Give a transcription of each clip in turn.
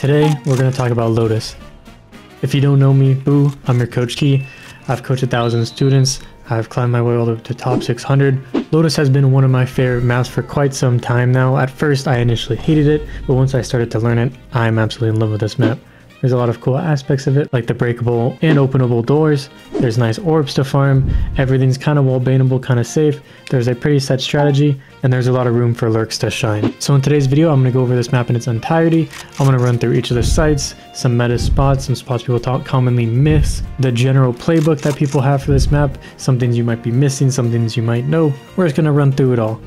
Today, we're going to talk about Lotus. If you don't know me, boo, I'm your Coach Key. I've coached 1,000 students. I've climbed my way all the way to top 600. Lotus has been one of my favorite maps for quite some time now. At first, I initially hated it, but once I started to learn it, I'm absolutely in love with this map. There's a lot of cool aspects of it, like the breakable and openable doors. There's nice orbs to farm. Everything's kind of wall baneable, kind of safe. There's a pretty set strategy, and there's a lot of room for lurks to shine. So in today's video, I'm going to go over this map in its entirety. I'm going to run through each of the sites, some meta spots, some spots people commonly miss, the general playbook that people have for this map, some things you might be missing, some things you might know. We're just going to run through it all.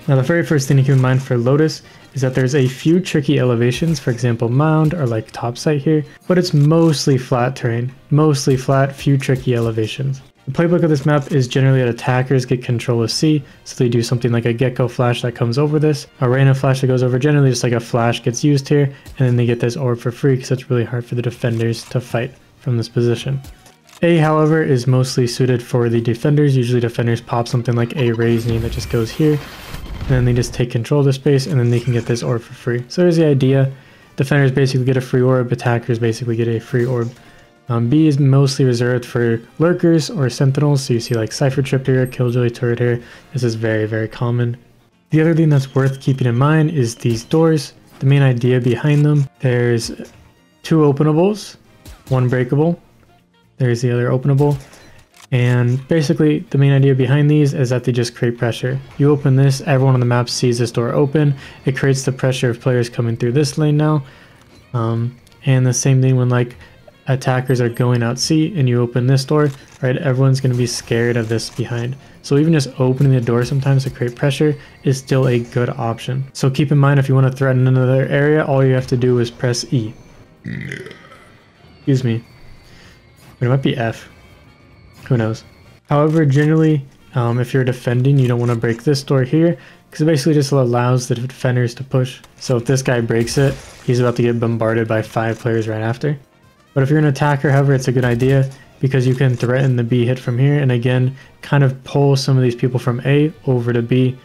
Now the very first thing to keep in mind for Lotus is that there's a few tricky elevations, for example mound or like top site here, but it's mostly flat terrain, mostly flat, few tricky elevations. The playbook of this map is generally that attackers get control of C, so they do something like a gecko flash that comes over this, a random flash that goes over, generally just like a flash gets used here, and then they get this orb for free because it's really hard for the defenders to fight from this position. A, however, is mostly suited for the defenders. Usually defenders pop something like a raise knee that just goes here, and then they just take control of the space, and then they can get this orb for free. So there's the idea. Defenders basically get a free orb, attackers basically get a free orb. B is mostly reserved for lurkers or sentinels, so you see like Cypher Trip here, Killjoy Turret here. This is very, very common. The other thing that's worth keeping in mind is these doors. The main idea behind them, there's 2 openables, 1 breakable. There's the other openable. And basically the main idea behind these is that they just create pressure. You open this, everyone on the map sees this door open. It creates the pressure of players coming through this lane now. And the same thing when like attackers are going out C and you open this door, right? Everyone's going to be scared of this behind. So even just opening the door sometimes to create pressure is still a good option. So keep in mind, if you want to threaten another area, all you have to do is press E. Excuse me. But it might be F. Who knows? However, generally, if you're defending, you don't want to break this door here because it basically just allows the defenders to push. So if this guy breaks it, he's about to get bombarded by 5 players right after. But if you're an attacker, however, it's a good idea because you can threaten the B hit from here and again, kind of pull some of these people from A over to B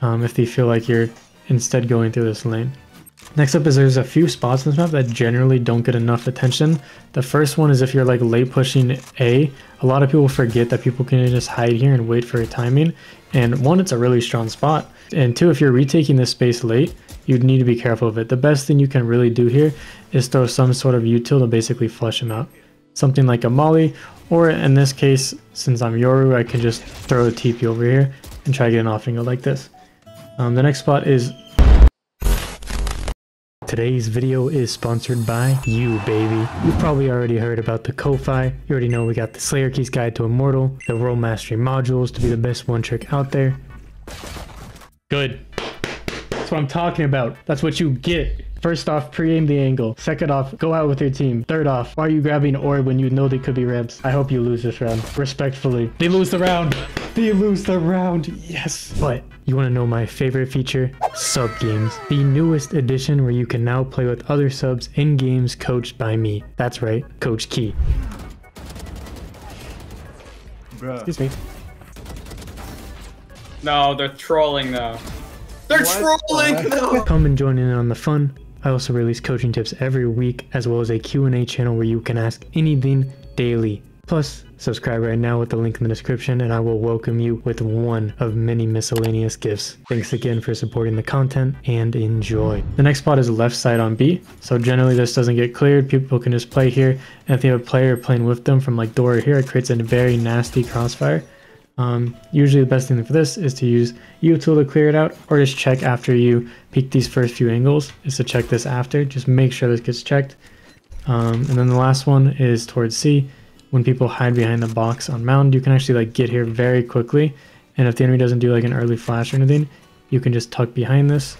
if they feel like you're instead going through this lane. Next up is there's a few spots in this map that generally don't get enough attention. The first one is if you're like late pushing A lot of people forget that people can just hide here and wait for a timing. And 1, it's a really strong spot. And 2, if you're retaking this space late, you'd need to be careful of it. The best thing you can really do here is throw some sort of util to basically flush him out. Something like a molly, or in this case, since I'm Yoru, I can just throw a TP over here and try to get an off angle like this. The next spot is... Today's video is sponsored by you, baby. You've probably already heard about the Ko-Fi. You already know we got the Slayerkey's Guide to Immortal, the World Mastery modules to be the best one trick out there. Good. That's what I'm talking about. That's what you get. First off, pre-aim the angle. Second off, go out with your team. Third off, why are you grabbing orb when you know they could be ramps? I hope you lose this round. Respectfully. They lose the round. They lose the round. Yes. But you want to know my favorite feature? Sub games. The newest addition where you can now play with other subs in games coached by me. That's right, Coach Key. Bruh. Excuse me. No, they're trolling though. They're trolling! No. Come and join in on the fun. I also release coaching tips every week as well as a Q&A channel where you can ask anything daily. Plus, subscribe right now with the link in the description and I will welcome you with one of many miscellaneous gifts. Thanks again for supporting the content and enjoy. The next spot is left side on B. So generally this doesn't get cleared. People can just play here. And if they have a player playing with them from like door here, it creates a very nasty crossfire. Usually the best thing for this is to use util to clear it out or just check after you peek these first few angles is to check this after. Just make sure this gets checked. And then the last one is towards C. When people hide behind the box on mound, you can actually like get here very quickly. And if the enemy doesn't do like an early flash or anything, you can just tuck behind this.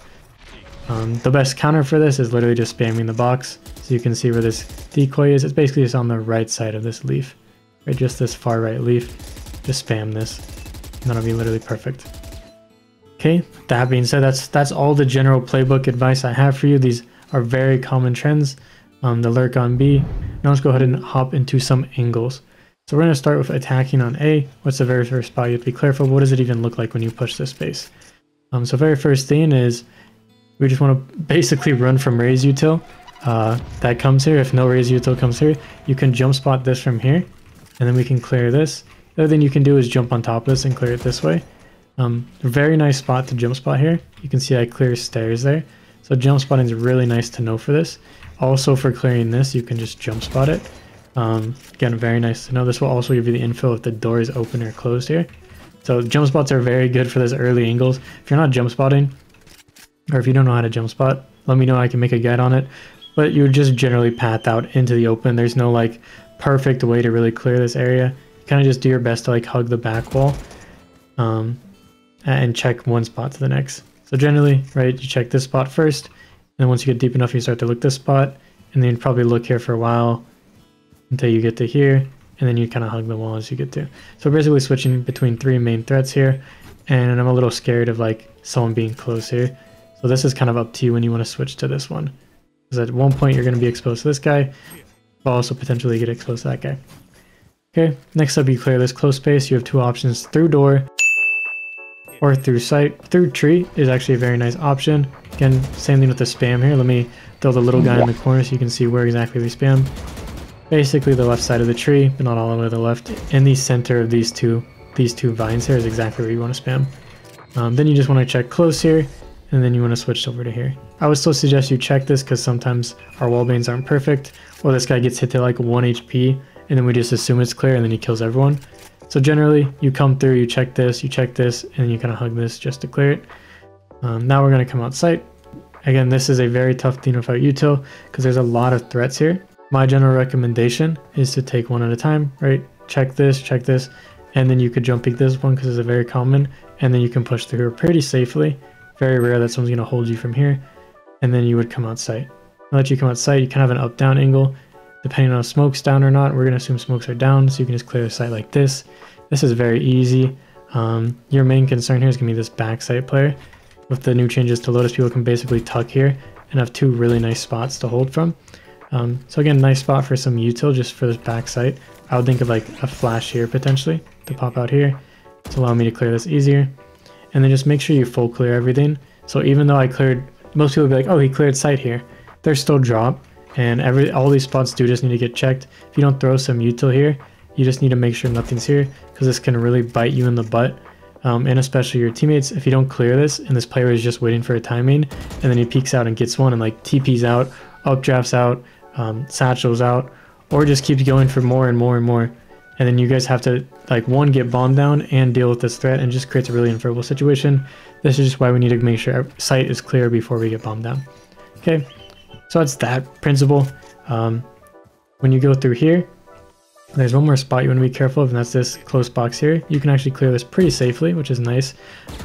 The best counter for this is literally just spamming the box. So you can see where this decoy is. It's basically just on the right side of this leaf, right? Just this far right leaf. Just spam this, and that'll be literally perfect. Okay, that being said, that's all the general playbook advice I have for you. These are very common trends. The lurk on B. Now let's go ahead and hop into some angles. So we're going to start with attacking on A. What's the very first spot? You have to be careful. What does it even look like when you push this space? So very first thing is We just want to basically run from raise util that comes here. If no raise util comes here, you can jump spot this from here, and then we can clear this. The other thing you can do is jump on top of this and clear it this way. Very nice spot to jump spot here. You can see I clear stairs there. So jump spotting is really nice to know for this. Also for clearing this, you can just jump spot it. Again, very nice to know. This will also give you the info if the door is open or closed here. So jump spots are very good for those early angles. If you're not jump spotting, or if you don't know how to jump spot, let me know, I can make a guide on it. But you would just generally path out into the open. There's no like perfect way to really clear this area. You kind of just do your best to like hug the back wall and check one spot to the next. So generally, right, you check this spot first, and once you get deep enough, you start to look this spot, and then you'd probably look here for a while until you get to here, and then you kind of hug the wall as you get to. So we're basically switching between 3 main threats here, and I'm a little scared of like someone being close here. So this is kind of up to you when you want to switch to this one. Because at one point you're going to be exposed to this guy, but also potentially get exposed to that guy. Okay, next up you clear this close space. You have 2 options, through door or through site. Through tree is actually a very nice option. Again, same thing with the spam here. Let me throw the little guy in the corner so you can see where exactly we spam. Basically the left side of the tree, but not all the way to the left. In the center of these two vines here is exactly where you want to spam. Then you just want to check close here, and then you want to switch over to here. I would still suggest you check this because sometimes our wall banes aren't perfect, or this guy gets hit to like 1 HP, and then we just assume it's clear, and then he kills everyone. So generally, you come through, you check this, and you kind of hug this just to clear it. Now we're going to come out site. Again, this is a very tough thing without util because there's a lot of threats here. My general recommendation is to take one at a time, right? Check this, and then you could jump peek this one because it's a very common, and then you can push through pretty safely. Very rare that someone's going to hold you from here, and then you would come out site. I'll let you come out site, you kind of have an up-down angle. Depending on if smoke's down or not, we're going to assume smokes are down, so you can just clear the site like this. This is very easy. Your main concern here is going to be this back site player. With the new changes to Lotus, people can basically tuck here and have 2 really nice spots to hold from. So again, nice spot for some util just for this back site. I would think of like a flash here potentially to pop out here to allow me to clear this easier. And then just make sure you full clear everything. So even though I cleared, most people will be like, oh, he cleared site here. There's still drop, and all these spots do just need to get checked. If you don't throw some util here, you just need to make sure nothing's here because this can really bite you in the butt. And especially your teammates, if you don't clear this and this player is just waiting for a timing and then he peeks out and gets one and like TP's out, updrafts out, satchels out, or just keeps going for more and more and more. And then you guys have to like one, get bombed down and deal with this threat, and just creates a really unfavorable situation. This is just why we need to make sure our site is clear before we get bombed down. Okay, so that's that principle. When you go through here, there's one more spot you want to be careful of, and that's this close box here. You can actually clear this pretty safely, which is nice.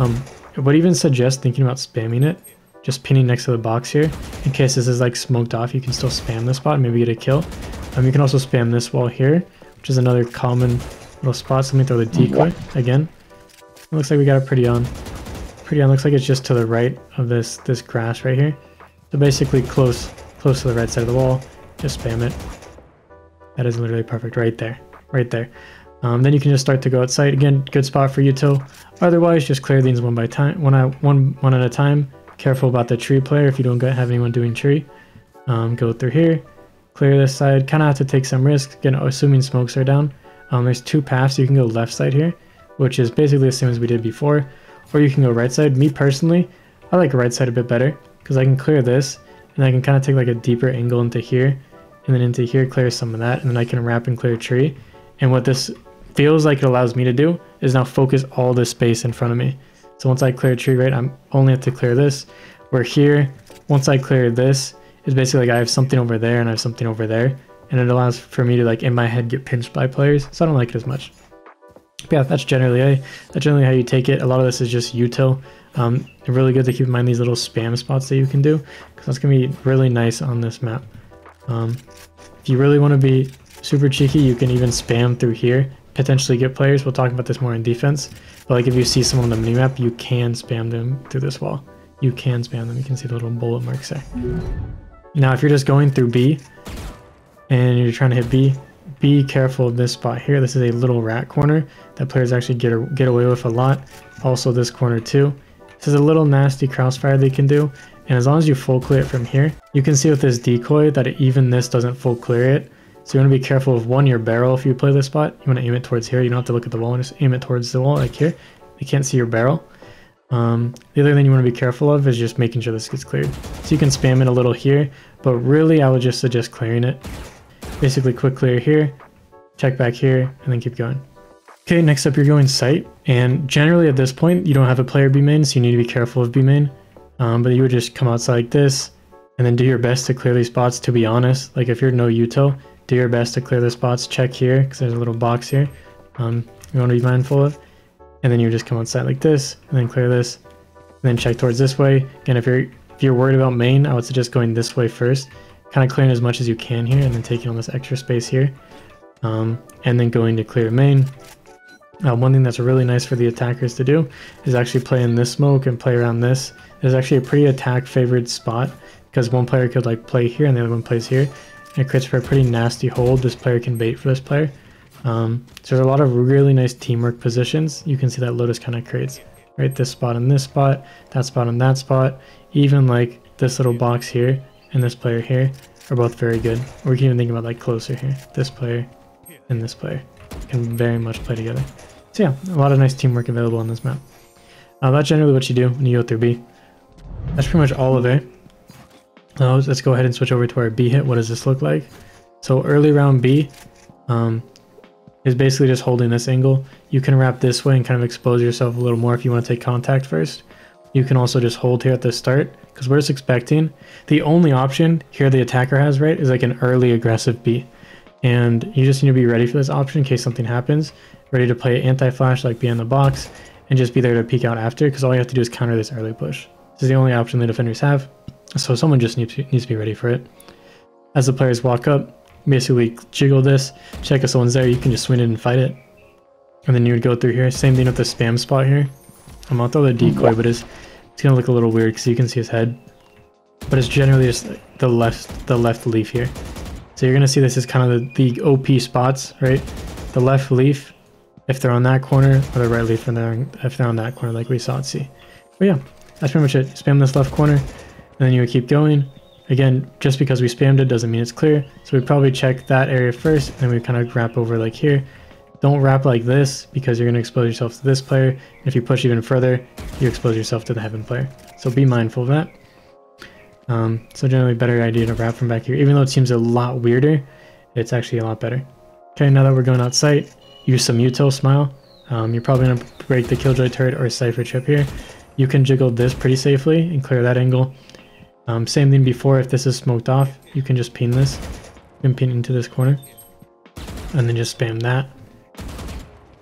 I would even suggest thinking about spamming it, just pinning next to the box here. In case this is like smoked off, you can still spam this spot and maybe get a kill. You can also spam this wall here, which is another common little spot. So let me throw the decoy again. It looks like we got it pretty on. Looks like it's just to the right of this grass right here. So basically close to the right side of the wall. Just spam it. That is literally perfect right there. Then you can just start to go outside. Again, good spot for util. Otherwise, just clear these one at a time. Careful about the tree player if you don't have anyone doing tree. Go through here, clear this side. Kind of have to take some risks. Again, assuming smokes are down. There's 2 paths. You can go left side here, which is basically the same as we did before, or you can go right side. Me personally, I like right side a bit better because I can clear this and I can kind of take like a deeper angle into here, and then into here, clear some of that, and then I can wrap and clear tree. And what this feels like it allows me to do is now focus all this space in front of me. So once I clear tree, right, I'm only have to clear this. Where here, once I clear this, it's basically like I have something over there and I have something over there, and it allows for me to like in my head get pinched by players. So I don't like it as much. But yeah, that's generally how you take it. A lot of this is just util. Really good to keep in mind these little spam spots that you can do, because that's gonna be really nice on this map. If you really want to be super cheeky, you can even spam through here, potentially get players. We'll talk about this more in defense. But like if you see someone on the minimap, you can spam them through this wall. You can spam them. You can see the little bullet marks there. Now, if you're just going through B and you're trying to hit B, be careful of this spot here. This is a little rat corner that players actually get away with a lot. Also this corner too. This is a little nasty crossfire they can do. And as long as you full clear it from here, you can see with this decoy that even this doesn't full clear it. So you want to be careful of one, your barrel. If you play this spot, you want to aim it towards here. You don't have to look at the wall, just aim it towards the wall like here. You can't see your barrel. The other thing you want to be careful of is just making sure this gets cleared. So you can spam it a little here, but really I would just suggest clearing it. Basically quick clear here, check back here, and then keep going. Okay, next up you're going site, and generally at this point you don't have a player B main, so you need to be careful of B main. But you would just come outside like this, and then do your best to clear these spots. To be honest, like if you're no util, do your best to clear the spots. Check here, because there's a little box here you want to be mindful of. And then you just come outside like this, and then clear this, and then check towards this way. Again, if you're worried about main, I would suggest going this way first, kind of clearing as much as you can here, and then taking on this extra space here, and then going to clear main. One thing that's really nice for the attackers to do is actually play in this smoke and play around this. There's actually a pretty attack favored spot, because one player could like play here and the other one plays here, and it creates for a pretty nasty hold. This player can bait for this player. So there's a lot of really nice teamwork positions. You can see that Lotus kind of creates, right? This spot and this spot, that spot and that spot, even like this little box here and this player here are both very good. Or we can even think about like closer here. This player and this player can very much play together. So yeah, a lot of nice teamwork available on this map. That's generally what you do when you go through B. That's pretty much all of it. Let's go ahead and switch over to our B hit. What does this look like? So early round B is basically just holding this angle. You can wrap this way and kind of expose yourself a little more if you want to take contact first. You can also just hold here at the start, because we're just expecting the only option here the attacker has, right, is like an early aggressive B. And you just need to be ready for this option in case something happens. Ready to play anti-flash, like be in the box, and just be there to peek out after, because all you have to do is counter this early push. This is the only option the defenders have, so someone just needs to be ready for it. As the players walk up, basically jiggle this, check if someone's there, you can just swing it and fight it. And then you would go through here, same thing with the spam spot here. I'm gonna throw the decoy, but it's gonna look a little weird because you can see his head. But it's generally just the left leaf here. So you're gonna see this is kind of the OP spots, right? The left leaf, if they're on that corner, or the right leaf if they're on that corner, like we saw at C. But yeah, that's pretty much it. Spam this left corner, and then you would keep going. Again, just because we spammed it doesn't mean it's clear. So we probably check that area first, and then we kind of wrap over like here. Don't wrap like this, because you're going to expose yourself to this player. If you push even further, you expose yourself to the heaven player. So be mindful of that. So generally better idea to wrap from back here. Even though it seems a lot weirder, it's actually a lot better. Okay, now that we're going out sight, use some util smile. You're probably going to break the killjoy turret or cypher chip here. You can jiggle this pretty safely and clear that angle. Same thing before, if this is smoked off, you can just pin this. You can pin into this corner. And then just spam that.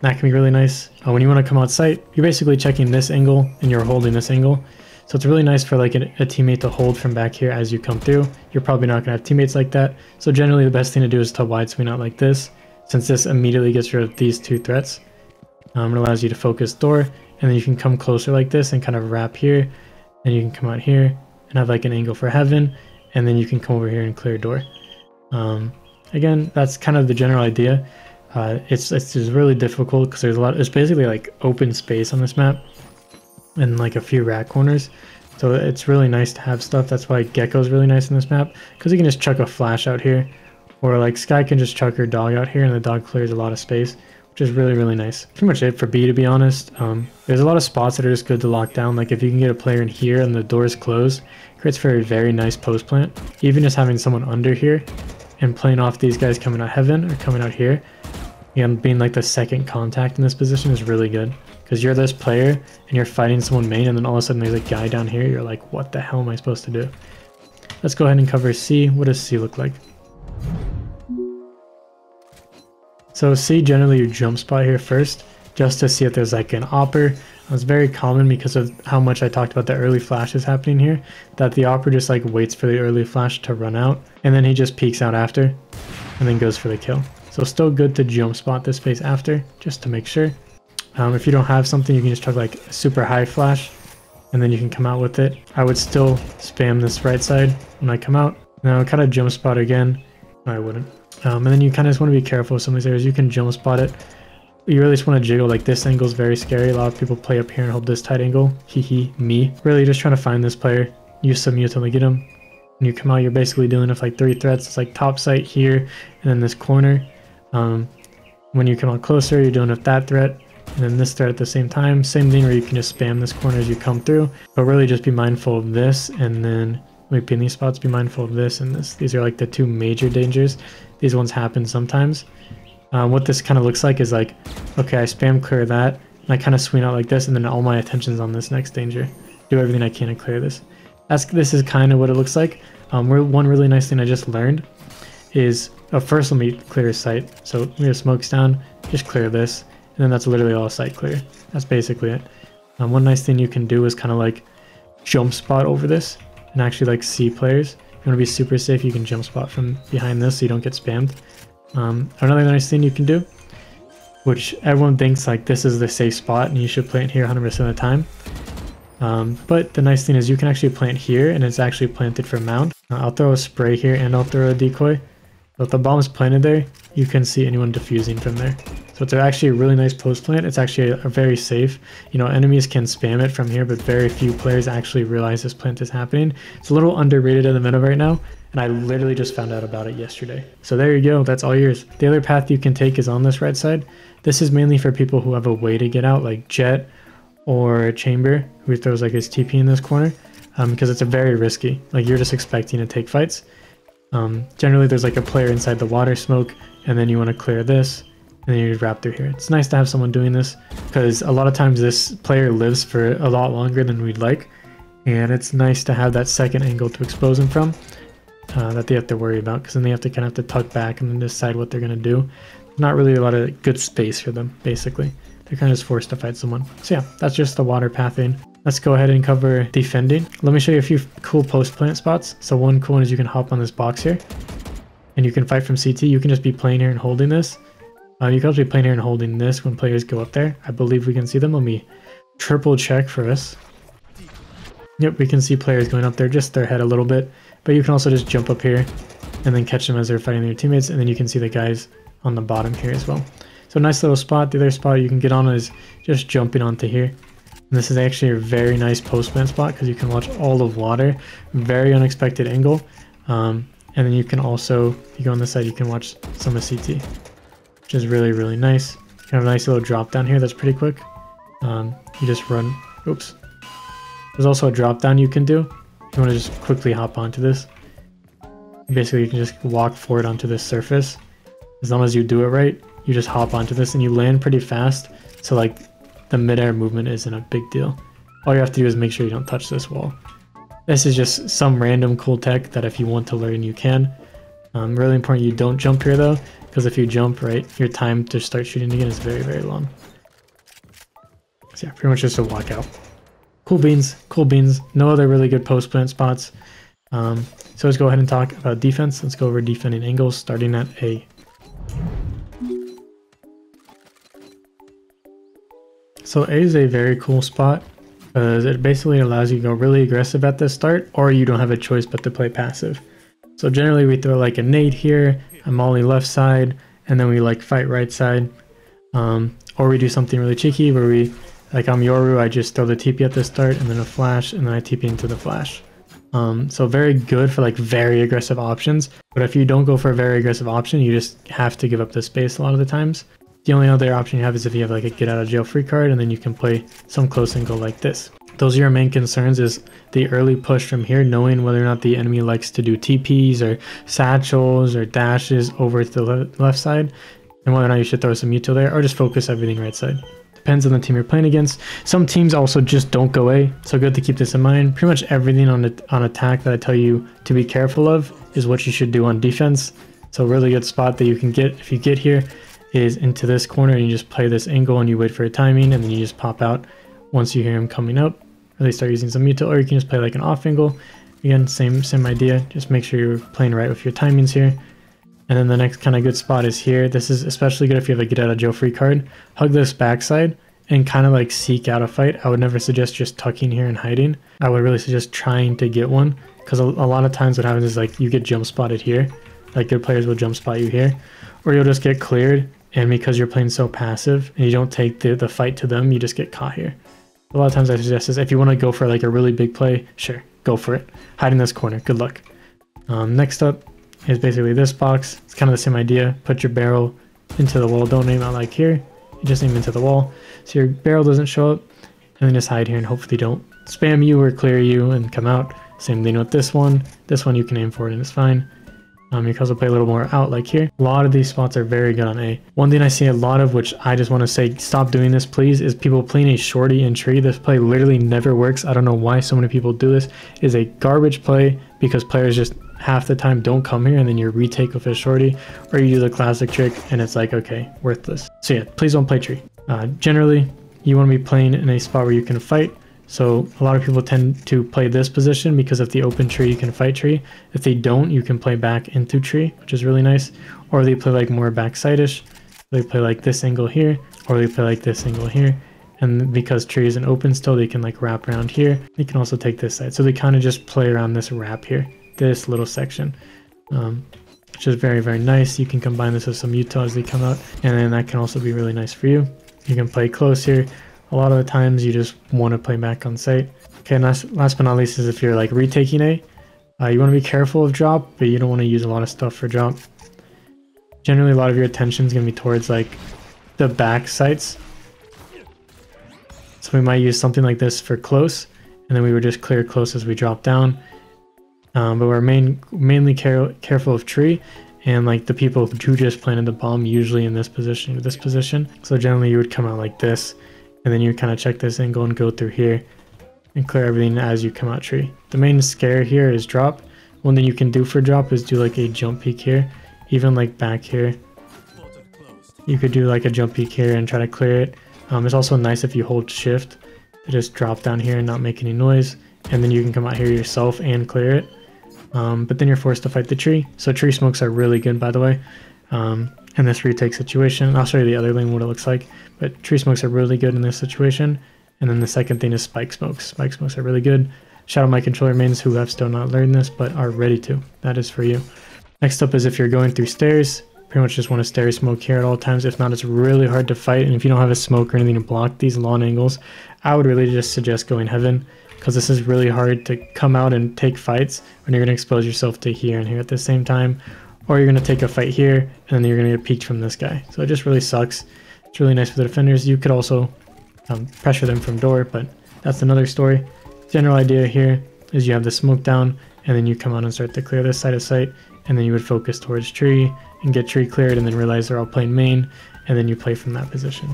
That can be really nice. When you want to come out sight, you're basically checking this angle and you're holding this angle. So it's really nice for like a teammate to hold from back here as you come through. You're probably not going to have teammates like that. So generally the best thing to do is to wide swing out like this, since this immediately gets rid of these two threats. It allows you to focus door, and then you can come closer like this and kind of wrap here, and you can come out here and have like an angle for heaven, and then you can come over here and clear door. Again, that's kind of the general idea. It's just really difficult because it's basically like open space on this map and like a few rat corners. So it's really nice to have stuff. That's why Gecko's really nice in this map, because you can just chuck a flash out here, or like Sky can just chuck her dog out here and the dog clears a lot of space, which is really, really nice. Pretty much it for B, to be honest. There's a lot of spots that are just good to lock down. Like if you can get a player in here and the doors closed, it creates for a very nice post plant. Even just having someone under here and playing off these guys coming out heaven or coming out here, and being like the second contact in this position is really good, because you're this player and you're fighting someone main, and then all of a sudden there's a guy down here. You're like, what the hell am I supposed to do? Let's go ahead and cover C. What does C look like? So C, generally you jump spot here first, just to see if there's like an opper. It's very common because of how much I talked about the early flashes happening here, that the opper just like waits for the early flash to run out, and then he just peeks out after, and then goes for the kill. So still good to jump spot this space after, just to make sure. If you don't have something, you can just chuck like a super high flash, and then you can come out with it. I would still spam this right side when I come out. Now kind of jump spot again. No, I wouldn't. And then you kind of just want to be careful with some of these areas. You can jump spot it. You really just want to jiggle. Like this angle is very scary. A lot of people play up here and hold this tight angle. Hee me. Really just trying to find this player use some Immortal to get him. When you come out, you're basically dealing with like 3 threats. It's like top site here, and then this corner. When you come out closer, you're dealing with that threat, and then this threat at the same time. Same thing where you can just spam this corner as you come through, but really just be mindful of this, and then maybe in these spots, be mindful of this and this. These are like the 2 major dangers. These ones happen sometimes. What this kind of looks like is like, okay, I spam clear that, and I kind of swing out like this, and then all my attention's on this next danger. Do everything I can to clear this. This is kind of what it looks like. One really nice thing I just learned is, first let me clear a site. So we have smokes down, just clear this, and then that's literally all site clear. That's basically it. One nice thing you can do is kind of like jump spot over this and actually like see players. If you want to be super safe, you can jump spot from behind this so you don't get spammed. Another nice thing you can do, which everyone thinks like this is the safe spot and you should plant here 100% of the time. But the nice thing is you can actually plant here and it's actually planted for mound. I'll throw a spray here and I'll throw a decoy. So if the bomb is planted there, you can see anyone defusing from there. So it's actually a really nice post plant. It's actually a very safe. You know, enemies can spam it from here, but very few players actually realize this plant is happening. It's a little underrated in the meta right now, and I literally just found out about it yesterday. So there you go, that's all yours. The other path you can take is on this right side. This is mainly for people who have a way to get out, like Jet or Chamber, who throws like his TP in this corner, because it's a very risky. Like you're just expecting to take fights. Generally there's like a player inside the water smoke, and then you want to clear this, and then you wrap through here. It's nice to have someone doing this, because a lot of times this player lives for a lot longer than we'd like, and it's nice to have that second angle to expose them from, that they have to worry about, because then they have to kind of tuck back and then decide what they're going to do. Not really a lot of good space for them, basically. They're kind of just forced to fight someone. So yeah, that's just the water pathing. Let's go ahead and cover defending. Let me show you a few cool post plant spots. So one cool one is you can hop on this box here, and you can fight from CT. You can just be playing here and holding this. You can also be playing here and holding this when players go up there. I believe we can see them. Let me triple check for us. Yep, we can see players going up there, just their head a little bit. But you can also just jump up here and then catch them as they're fighting their teammates. And then you can see the guys on the bottom here as well. So nice little spot. The other spot you can get on is just jumping onto here. And this is actually a very nice post plant spot because you can watch all of water. Very unexpected angle. And then you can also, if you go on this side, you can watch some of CT, which is really, really nice. You have a nice little drop down here that's pretty quick. You just run. Oops. There's also a drop down you can do. You want to just quickly hop onto this. Basically, you can just walk forward onto this surface. As long as you do it right, you just hop onto this and you land pretty fast. So like the midair movement isn't a big deal. All you have to do is make sure you don't touch this wall. This is just some random cool tech that if you want to learn, you can. Really important you don't jump here though, because if you jump, right, your time to start shooting again is very, very long. So yeah, pretty much just a walkout. Cool beans, cool beans. No other really good post plant spots. So let's go ahead and talk about defense. Let's go over defending angles, starting at A. So A is a very cool spot because it basically allows you to go really aggressive at the start, or you don't have a choice but to play passive. So generally we throw like a nade here, a molly left side, and then we like fight right side. Or we do something really cheeky where we, like I'm Yoru, I just throw the TP at the start and then a flash and then I TP into the flash. So very good for like very aggressive options. But if you don't go for a very aggressive option, you just have to give up the space a lot of the times. The only other option you have is if you have like a get out of jail free card, and then you can play some close and go like this. Those are your main concerns, is the early push from here, knowing whether or not the enemy likes to do TPs or satchels or dashes over to the left side, and whether or not you should throw some util there or just focus everything right side. Depends on the team you're playing against. Some teams also just don't go A, so good to keep this in mind. Pretty much everything on attack that I tell you to be careful of is what you should do on defense. So a really good spot that you can get if you get here is into this corner, and you just play this angle and you wait for a timing, and then you just pop out once you hear him coming up, or they start using some util, or you can just play like an off angle. Again, same idea, just make sure you're playing right with your timings here. And then the next kind of good spot is here. This is especially good if you have a get out of jail free card. Hug this backside and kind of like seek out a fight. I would never suggest just tucking here and hiding. I would really suggest trying to get one, because a lot of times what happens is like you get jump spotted here, like good players will jump spot you here, or you'll just get cleared, and because you're playing so passive and you don't take the fight to them, you just get caught here. A lot of times I suggest is if you want to go for like a really big play, sure, go for it. Hide in this corner, good luck. Next up is basically this box. It's kind of the same idea. Put your barrel into the wall. Don't aim out like here. You just aim into the wall so your barrel doesn't show up, and then just hide here and hopefully don't spam you or clear you and come out. Same thing with this one. This one you can aim for it and it's fine. You can also play a little more out like here. A lot of these spots are very good on A. One thing I see a lot of, which I just want to say stop doing this please, is people playing a shorty in tree. This play literally never works. I don't know why so many people do this. It is a garbage play because players just half the time don't come here and then you retake with a shorty, or you do the classic trick and it's like, okay, worthless. So yeah, please don't play tree. Generally, you want to be playing in a spot where you can fight. So a lot of people tend to play this position because if they open tree, you can fight tree. If they don't, you can play back into tree, which is really nice. Or they play like more backside-ish. They play like this angle here, or they play like this angle here. And because tree isn't open still, they can like wrap around here. They can also take this side. So they kind of just play around this wrap here, this little section, which is very, very nice. You can combine this with some util as they come out, and then that can also be really nice for you. You can play close here. A lot of the times you just want to play back on site. Okay, and last but not least is if you're like retaking A, you want to be careful of drop, but you don't want to use a lot of stuff for drop. Generally, a lot of your attention is going to be towards like the back sites. So we might use something like this for close, and then we would just clear close as we drop down. But we're mainly careful of tree, and like the people who just planted the bomb usually in this position or this position. So generally you would come out like this, and then you kind of check this angle and go through here and clear everything as you come out tree. The main scare here is drop. One thing you can do for drop is do like a jump peek here, even like back here. You could do like a jump peek here and try to clear it. It's also nice if you hold shift to just drop down here and not make any noise, and then you can come out here yourself and clear it. But then you're forced to fight the tree. So tree smokes are really good, by the way. In this retake situation, I'll show you the other lane what it looks like, but tree smokes are really good in this situation. And then the second thing is spike smokes. Spike smokes are really good. Shout out my controller mains who have still not learned this but are ready to. That is for you. Next up is if you're going through stairs, pretty much just want to stairs smoke here at all times. If not, it's really hard to fight, and if you don't have a smoke or anything to block these lawn angles, I would really just suggest going heaven, because this is really hard to come out and take fights when you're going to expose yourself to here and here at the same time. Or you're going to take a fight here, and then you're going to get peeked from this guy. So it just really sucks. It's really nice for the defenders. You could also pressure them from door, but that's another story. General idea here is you have the smoke down, and then you come out and start to clear this side of sight, and then you would focus towards tree and get tree cleared, and then realize they're all playing main, and then you play from that position.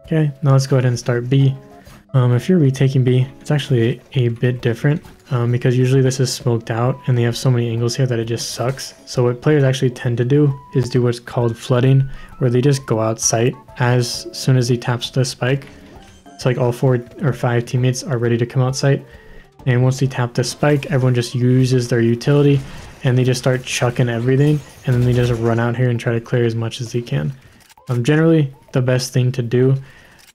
Okay, now let's go ahead and start B. If you're retaking B, it's actually a bit different because usually this is smoked out and they have so many angles here that it just sucks. So what players actually tend to do is do what's called flooding, where they just go out sight as soon as he taps the spike. It's like all 4 or 5 teammates are ready to come out sight. And once they tap the spike, everyone just uses their utility and they just start chucking everything, and then they just run out here and try to clear as much as they can. Generally, the best thing to do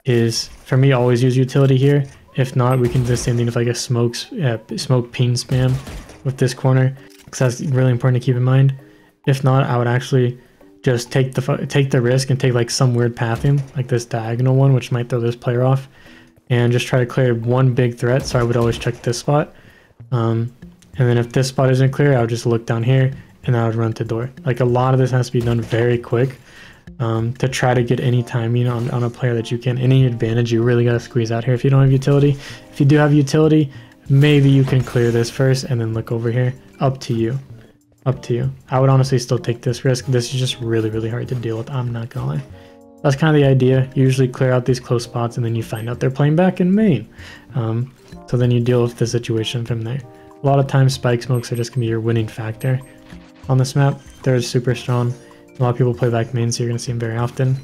is, for me, always use utility here. If not, we can do the same thing with like a smoke ping spam with this corner, because that's really important to keep in mind. If not, I would actually just take the risk and take like some weird pathing, like this diagonal one, which might throw this player off, and just try to clear one big threat. So I would always check this spot, and then if this spot isn't clear, I would just look down here and I would run to door. Like a lot of this has to be done very quick. To try to get any timing on a player that you can. Any advantage you really got to squeeze out here if you don't have utility. If you do have utility, maybe you can clear this first and then look over here. Up to you. Up to you. I would honestly still take this risk. This is just really, really hard to deal with. I'm not gonna lie. That's kind of the idea. You usually clear out these close spots and then you find out they're playing back in main. So then you deal with the situation from there. A lot of times spike smokes are just gonna be your winning factor on this map. They're super strong. A lot of people play back main, so you're going to see them very often.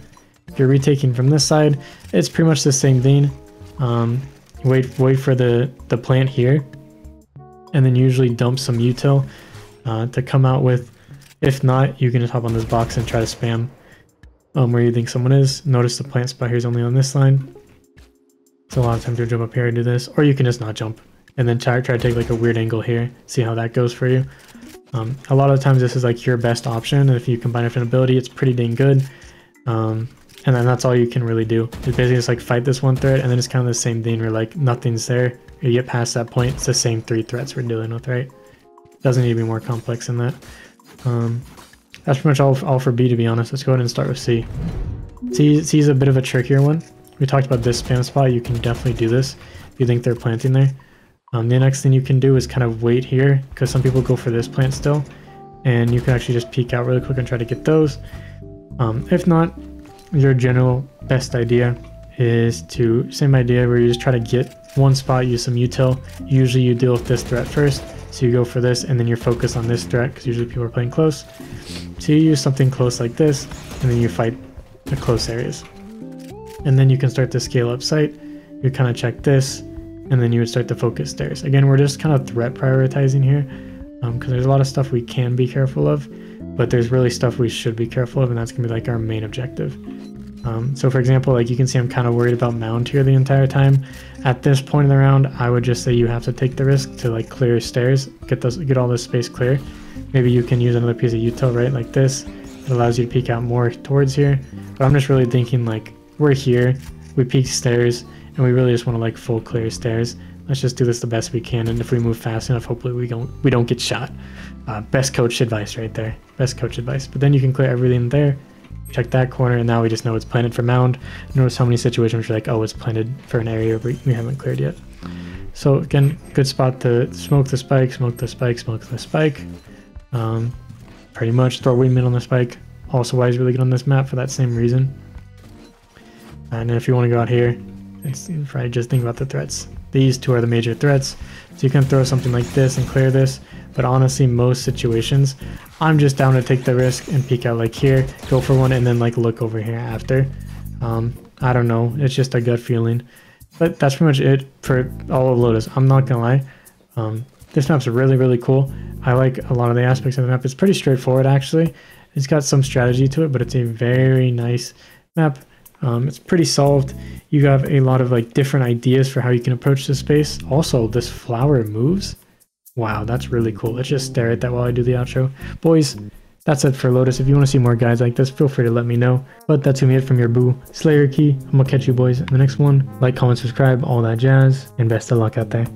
If you're retaking from this side, it's pretty much the same thing. Wait for the plant here, and then usually dump some util to come out with. If not, you can just hop on this box and try to spam where you think someone is. Notice the plant spot here is only on this line. So a lot of times you'll jump up here and do this, or you can just not jump and then try to take like a weird angle here, see how that goes for you. A lot of times this is like your best option, and if you combine it with an ability, it's pretty dang good. And then that's all you can really do. It's basically just like fight this one threat, and then it's kind of the same thing where like nothing's there, You get past that point, it's the same 3 threats we're dealing with, right? Doesn't need to be more complex than that. That's pretty much all for B, to be honest. Let's go ahead and start with C. C's a bit of a trickier one. We talked about this spam spot. You can definitely do this if you think they're planting there. The next thing you can do is kind of wait here, because some people go for this plant still, and you can actually just peek out really quick and try to get those. If not, your general best idea is to, same idea where you just try to get one spot, use some util. Usually you deal with this threat first, so you go for this, and then you're focused on this threat, because usually people are playing close. So you use something close like this, and then you fight the close areas. And then you can start to scale up site. You kind of check this, and then you would start to focus stairs. Again, we're just kind of threat prioritizing here, because there's a lot of stuff we can be careful of, but there's really stuff we should be careful of, and that's gonna be like our main objective. So for example, like you can see I'm kind of worried about mound here the entire time. At this point in the round, I would just say you have to take the risk to like clear stairs, get all this space clear. Maybe you can use another piece of util, right, like this. It allows you to peek out more towards here. But I'm just really thinking like, we're here, we peek stairs, and we really just want to like full clear stairs. Let's just do this the best we can, and if we move fast enough, hopefully we don't get shot. Best coach advice right there. Best coach advice. But then you can clear everything there. Check that corner, and now we just know it's planted for mound. Notice how many situations you're like, oh, it's planted for an area we haven't cleared yet. So again, good spot to smoke the spike, smoke the spike, smoke the spike. Pretty much throw wingman on the spike. Also why is really good on this map for that same reason. And if you want to go out here, it's probably just think about the threats. These 2 are the major threats. So you can throw something like this and clear this. But honestly, most situations, I'm just down to take the risk and peek out like here, go for one, and then like look over here after. I don't know, it's just a gut feeling. But that's pretty much it for all of Lotus. I'm not gonna lie. This map's really, really cool. I like a lot of the aspects of the map. It's pretty straightforward actually. It's got some strategy to it, but it's a very nice map. It's pretty solved. You have a lot of like different ideas for how you can approach this space. Also, this flower moves. Wow, that's really cool. Let's just stare at that while I do the outro. Boys, that's it for Lotus. If you want to see more guides like this, feel free to let me know. But that's gonna be it from your boo, Slayerkey. I'm gonna catch you boys in the next one. Like, comment, subscribe, all that jazz, and best of luck out there.